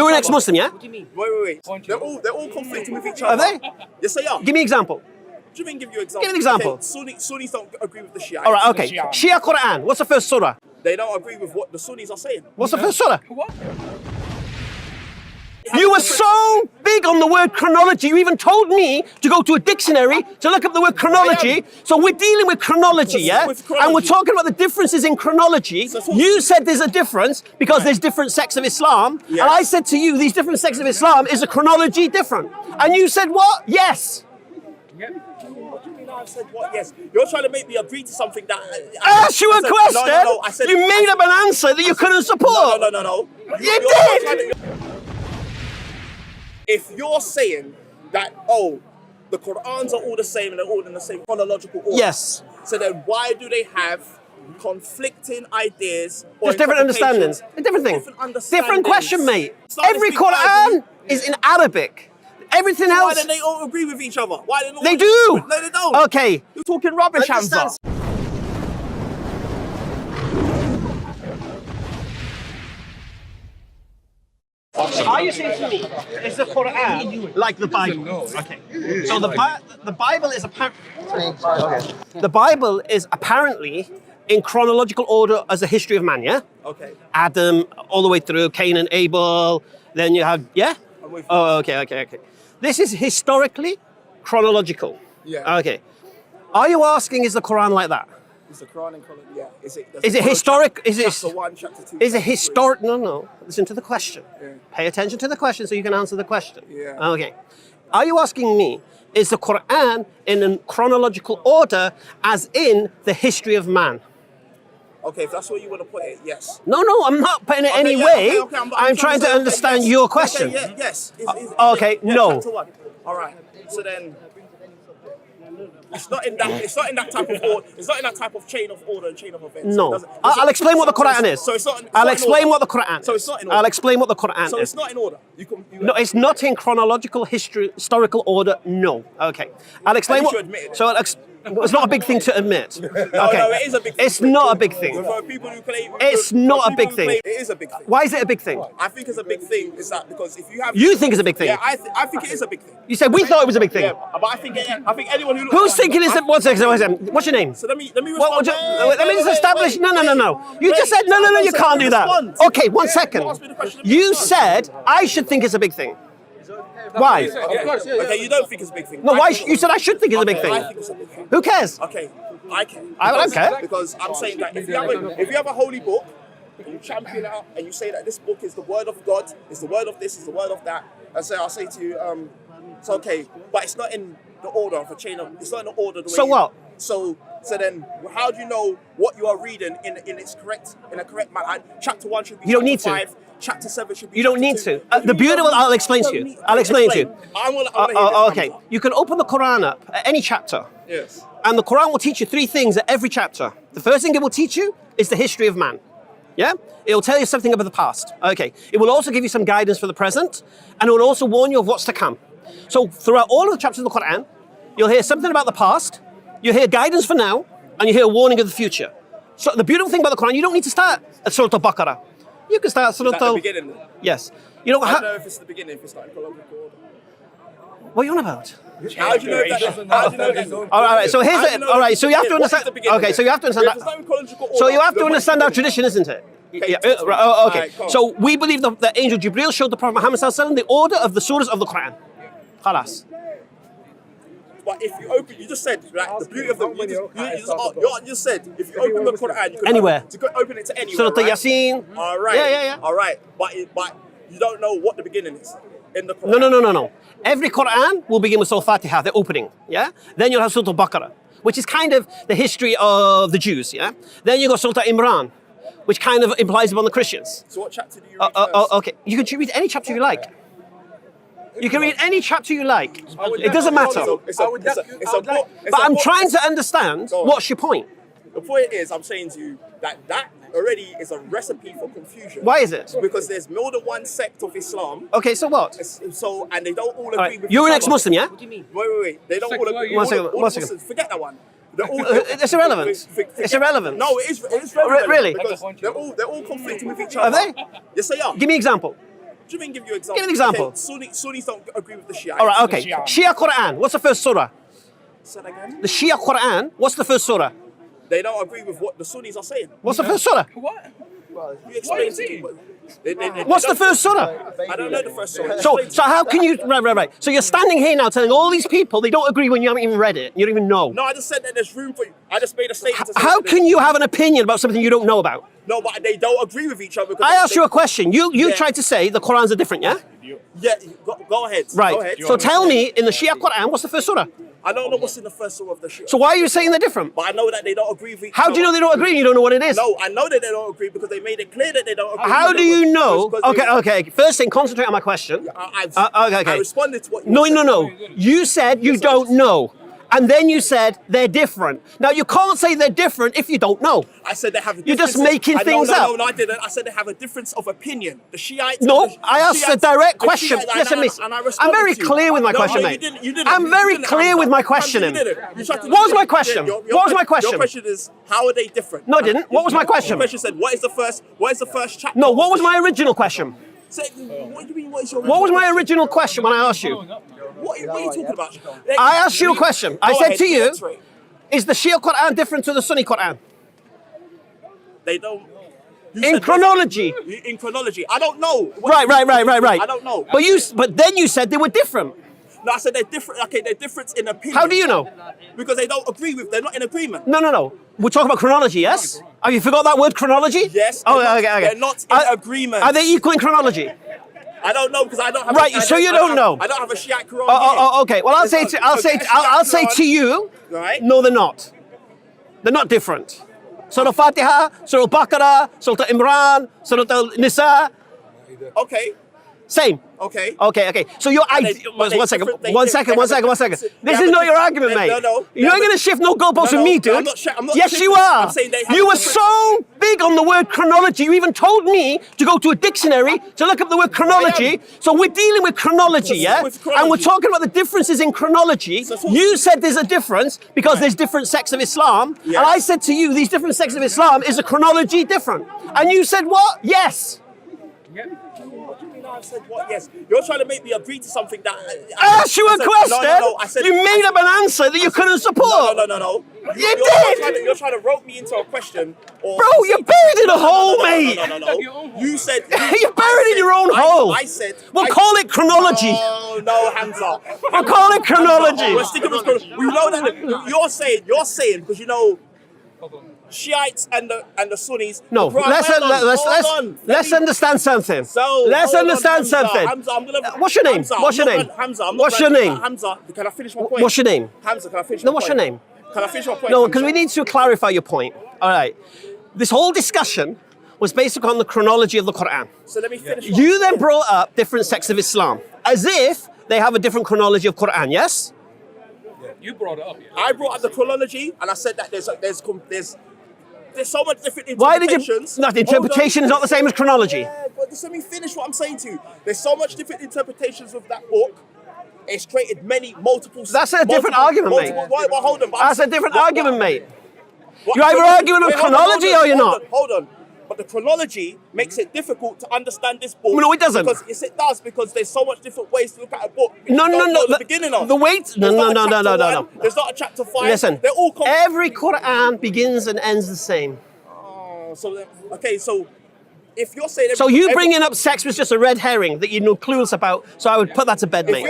You're an ex-Muslim, yeah? What do you mean? Wait. They're all conflicting with each other. Are they? Yes, they are. Give me an example. What do you mean give you an example? Give me an example. Okay, Sunnis don't agree with the Shia. All right, okay. Shia Quran. What's the first surah? They don't agree with what the Sunnis are saying. What's the first surah? What? You were so big on the word chronology, you even told me to go to a dictionary to look up the word chronology. So we're dealing with chronology, yeah? And we're talking about the differences in chronology. You said there's a difference because there's different sects of Islam. Yes. And I said to you, these different sects of Islam, is a chronology different? And you said what? Yes. What do you mean I said what? Yes. You're trying to make me agree to something that... I asked you a question. No, I said... You made up an answer that you couldn't support. No. You did! If you're saying that, oh, the Qur'ans are all the same and they're all in the same chronological order. Yes. So then why do they have conflicting ideas or Just different understandings. A different thing. Different question, mate. Every Quran is in Arabic. Everything else... Why don't they all agree with each other? Why don't they do! No, they don't. Okay. You're talking rubbish, Hamza. Are you saying to me, is the Quran like the Bible? Okay. So the Bible is the Bible is apparently in chronological order as a history of man, yeah? Okay. Adam, all the way through, Cain and Abel, then you have, yeah? Oh, okay. This is historically chronological. Yeah. Okay. Are you asking, is the Quran like that? Is the Quran in chronology? Yeah. Is it historic? Is it chapter 1, chapter 2? Is it historic? No. Listen to the question. Yeah. Pay attention to the question so you can answer the question. Yeah. Okay. Are you asking me, is the Quran in a chronological order as in the history of man? Okay, if that's where you want to put it, yes. No, I'm not putting it any yeah, way. Okay, I'm trying to understand your question. Okay, yes. Okay, no. Chapter 1. All right. So then, it's not in that type of order. It's not in that type of chain of order and chain of events. No. I'll explain what the Quran is. So it's not. I'll explain what the Quran is. So it's not in order. I'll explain what the Quran is. So it's not in order. No, it's not in chronological historical order. No. Okay. I'll explain what. So it's not a big thing to admit. Okay. No, it is a big thing. It's not a big thing. For people who claim, it's not a big thing. It is a big thing. Why is it a big thing? I think it's a big thing. Is that because if you have. You think it's a big thing? Yeah, I think it is a big thing. You said we thought it was a big thing. Yeah, but I think anyone who. Who's thinking it's a? What's your name? So let me respond. Let me just establish. No. You just said no. You can't do that. Okay, 1 second. You said I should think it's a big thing. Why? Okay, you don't think it's a big thing. No, why? You said I should think it's a big thing. I think it's a big thing. Who cares? Okay, I care. I don't care. Because I'm saying that if you have a holy book, and you champion it out, and you say that this book is the word of God, it's the word of this, it's the word of that, and so I'll say to you, it's okay, but it's not in the order of a chain of. It's not in the order. The way so what? So then, how do you know what you are reading in a correct manner? Chapter 1 should be. You don't need chapter 5. to. Chapter 7 should be. You don't need to. The beautiful. I'll explain to you. I'll explain to you. Okay. You can open the Quran up at any chapter. Yes. And the Quran will teach you 3 things at every chapter. The first thing it will teach you is the history of man. Yeah? It will tell you something about the past. Okay. It will also give you some guidance for the present, and it will also warn you of what's to come. So throughout all of the chapters of the Quran, you'll hear something about the past, you'll hear guidance for now, and you hear a warning of the future. So the beautiful thing about the Quran, you don't need to start at Surah Al-Baqarah. You can start at Surah Al... Is that the beginning? Yes. You know, I don't know if it's the beginning, if it's like chronological order. What are you on about? How do you know that? All right, so here's it. All right, so you have to understand. Okay, so you have to understand that. So you have to understand our tradition, isn't it? Yeah. Okay. So we believe that the angel Jibril showed the Prophet Muhammad ﷺ the order of the surahs of the Quran. Khalas. But if you open, you just said, like, the beauty of the, you just said, if you open the Quran, you can anywhere. Open it to anywhere. Surah Yasin. All right. Yeah. All right, but you don't know what the beginning is in the Quran. No. Every Quran will begin with Surah Fatiha, the opening. Yeah. Then you'll have Surah Al-Baqarah, which is kind of the history of the Jews. Yeah. Then you got Surah Imran, which kind of implies upon the Christians. So what chapter do you read first? Okay. You can read any chapter you like. You can read any chapter you like. It doesn't matter. But I'm trying to understand what's your point. The point is, I'm saying to you that already is a recipe for confusion. Why is it? Because there's more than one sect of Islam. Okay, so what? And they don't all agree with You're an ex-Muslim, yeah? What do you mean? Wait. They don't all agree. One second. Forget that one. It's irrelevant. It's irrelevant. No, it is relevant. Really? Because they're all conflicting with each other. Are they? Yes, they are. Give me an example. do you mean give you an example? Give an example. Okay, Sunnis don't agree with the Shiites. All right, okay. Shia Quran, what's the first surah? Say that again. The Shia Quran, what's the first surah? They don't agree with what the Sunnis are saying. What's the first surah? What? You explain to me. What's the first surah? I don't know the first surah. So how can you, right. So you're standing here now telling all these people they don't agree when you haven't even read it. You don't even know. No, I just said that there's room for you. I just made a statement. To say How that can you have an opinion about something you don't know about? No, but they don't agree with each other. I asked you a question. You tried to say the Qurans are different, yeah? Yeah, go ahead. Right. Go ahead. So tell me, in the Shia Quran, what's the first surah? I don't know what's in the first surah of the Shia. So why are you saying they're different? But I know that they don't agree with each other. How do you know they don't agree and you don't know what it is? No, I know that they don't agree because they made it clear that they don't agree. How do you know? Because they- Okay. First thing, concentrate on my question. I responded to what you said. No. You said you don't know. And then you said they're different. Now, you can't say they're different if you don't know. I said they have a You're just difference- making I- things no, up. No, I didn't. I said they have a difference of opinion. The Shiites. No, the I asked a Shiites- direct the question. Shiites- Listen, and miss. I I'm responded very to you. clear with my No, question, you mate. didn't, you didn't. I'm You very didn't, clear Hamza. with my Hamza, questioning. you didn't. You tried to- What was my question? Your What was my question? Your question is, how are they different? No, I didn't. What was my question? Your question said, what is the first chapter? No, what was my original question? Say, what do you mean, what is your What was my question? original question when I asked you? What are you talking about? I asked you a question. I Go said ahead, to you, reiterate. is the Shia Quran different to the Sunni Quran? They don't. You In said- chronology. In chronology. I don't know. Right. I don't know. But then you said they were different. No, I said they're different. Okay, they're different in opinion. How do you know? Because they don't agree with. They're not in agreement. No. We're talking about chronology, yes? Have you forgot that word chronology? Yes. Oh, they're not- okay. They're not in agreement. Are they equal in chronology? I don't know because I don't have. Right, so you don't know. I don't have a Shiite Quran. Okay. Well, I'll say to you. Right. No, they're not. They're not different. Surah Fatiha, Surah Baqarah, Surah Imran, Surah Al-Nisa, Okay. same. Okay. Okay. So your But they- idea. but they One second. different- they One diff- second. they One have a second. One second. difference- This they is have not a your diff- argument, they- mate. no, they You're have going a- to shift no goalposts with me, dude. I'm not Yes, shifting. you are. I'm saying they have You a were different- so big on the word chronology. You even told me to go to a dictionary to look up the word chronology. So we're dealing with chronology, yeah? With chronology. And we're talking about the differences in chronology. So- You said there's a difference because there's different sects of Islam. Yes. And I said to you, these different sects of Islam, is a chronology different? And you said what? Yes. What do you mean I said what? Yes. You're trying to make me agree to something that. I asked you a said- question. No. I said. You made up an answer that you couldn't support. No. You did. You're trying to rope me into a question. Or Bro, you're buried in a hole, mate. No. You said. You're buried in your own hole. I said. We'll call it chronology. Oh, no, Hamza. We'll call it chronology. We're sticking with chronology. We know that you're saying because you know Shiites and the Sunnis. No, Bro, let's hold on. let's Let me- understand something. So Let's hold on, understand Hamza. something. Hamza, I'm gonna. What's your name? Hamza, What's your I'm name? not- Hamza, I'm not What's your ready. name? Hamza, can I finish my point? What's your name? Hamza, can I finish No, my what's point? your name? Can I finish my point? No, because Hamza? we need to clarify your point. All right. This whole discussion was based upon the chronology of the Quran. So let me finish. You then brought up different sects of Islam as if they have a different chronology of Quran, yes? You brought it up. Yeah. I brought up the chronology and I said that there's so much different Why did interpretations. you? No, the interpretation is not the same as chronology. Yeah, but just let me finish what I'm saying to you. There's so much different interpretations of that book. It's created multiple. That's a different argument, mate. Well, hold on. but That's I'm- a different what- argument, mate. what- You're either arguing on wait, hold chronology or you're not. Hold on. But the chronology makes it difficult to understand this book. No, it doesn't. Because yes, it does. Because there's so much different ways to look at a book. No. The beginning of The weight. No. There's not a chapter 1, There's not a chapter 5. Listen. They're all. Every Quran begins and ends the same. So if you're saying. So you bringing up sex was just a red herring that you know clueless about. So I would put that to bed, If mate.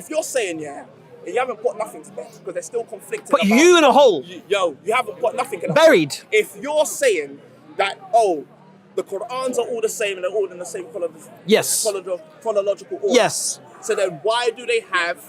you're saying, yeah, you haven't put nothing to bed because they're still conflicting. Put about- you in a hole, Yo, you haven't put nothing in a buried. If you're saying that, the Qur'ans are all the same and they're all in the same Yes. chronological order. Yes. So then why do they have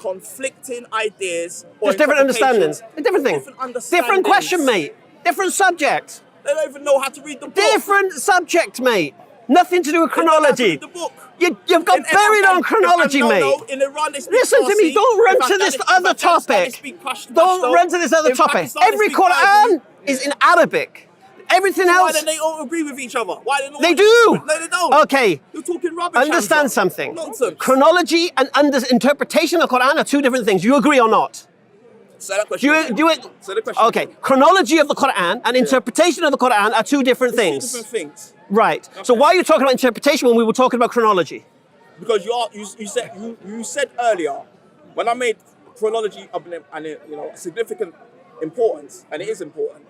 conflicting ideas or Just different interpretations? understandings. A different thing. Different question, mate. Different subject. They don't even know how to read the book. Different subject, mate. Nothing to do with They don't know how to chronology. read the book. You've got buried on chronology, mate. In Iran, they speak Listen to me. Farsi. Don't run In to this Afghanistan, other topic. they speak Pashto. Don't run to this other In topic. Pakistan, they Every speak Quran Urdu. is in Arabic. Everything Why else. don't they all agree with each other? Why don't They do. No, they don't. Okay. You're talking rubbish. Understand Hamza. something. Nonsense. Chronology and interpretation of Quran are two different things. You agree or not? Say that question. Do it. Say the question. Okay. Chronology of the Quran and interpretation of the Quran are two different things. Different things. Right. So why are you talking about interpretation when we were talking about chronology? Because you said earlier when I made chronology significant importance, and it is important.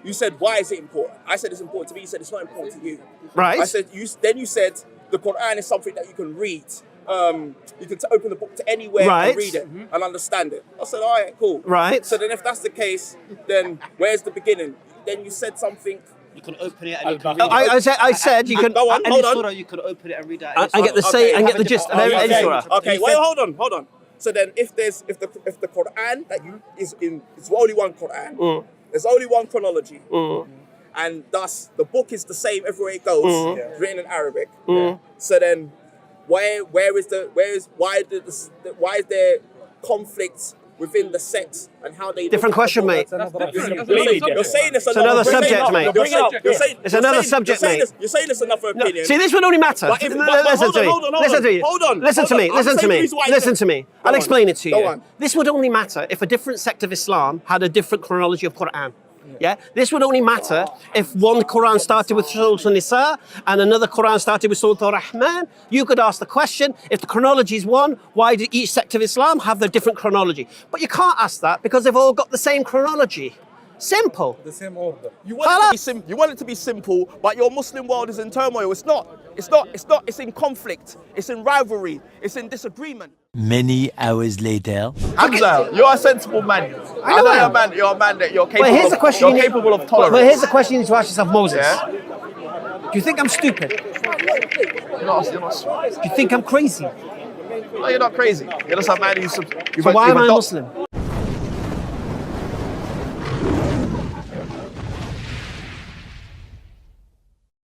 You said, why is it important? I said it's important to me. You said it's not important to you. Right. I said you said the Quran is something that you can read. You can open the book to anywhere and read it and understand it. I said, all right, cool. Right. So then if that's the case, then where's the beginning? Then you said something. You can open it and you can read it. I said you can. Go on, Any hold on. surah, you can open it and read it. I get the same. I get the gist of any surah. Okay, wait, hold on. So then, if the Quran that is only one Quran, there's only one chronology, and thus the book is the same everywhere it goes, written in Arabic. So then, why is there conflicts within the sects and how they Different question, mate. You're saying this. It's another subject, mate. It's another subject, mate. You're saying this enough for opinion. See, this would only matter. But if- but Listen to me. hold on. Listen to me. Hold on. Listen to me. I'm Listen to saying the me. reason why you Listen said- to me. Go I'll on. explain it to Go you. on. This would only matter if a different sect of Islam had a different chronology of Quran. Yeah, this would only matter if one Quran started with Surah An-Nisa and another Quran started with Surah Ar-Rahman. You could ask the question, if the chronology is one, why do each sect of Islam have their different chronology? But you can't ask that because they've all got the same chronology. Simple. The same order. You want it to be simple, but your Muslim world is in turmoil. It's not. It's in conflict. It's in rivalry. It's in disagreement. Many hours later. Hamza, you're a sensible man. I know you're a man that you're capable. But here's the question. You're capable of tolerance. But here's the question you need to ask yourself, Moses. Yeah? Do you think I'm stupid? You're not. Do you think I'm crazy? No, you're not crazy. You're just a man who's. So why am I Muslim?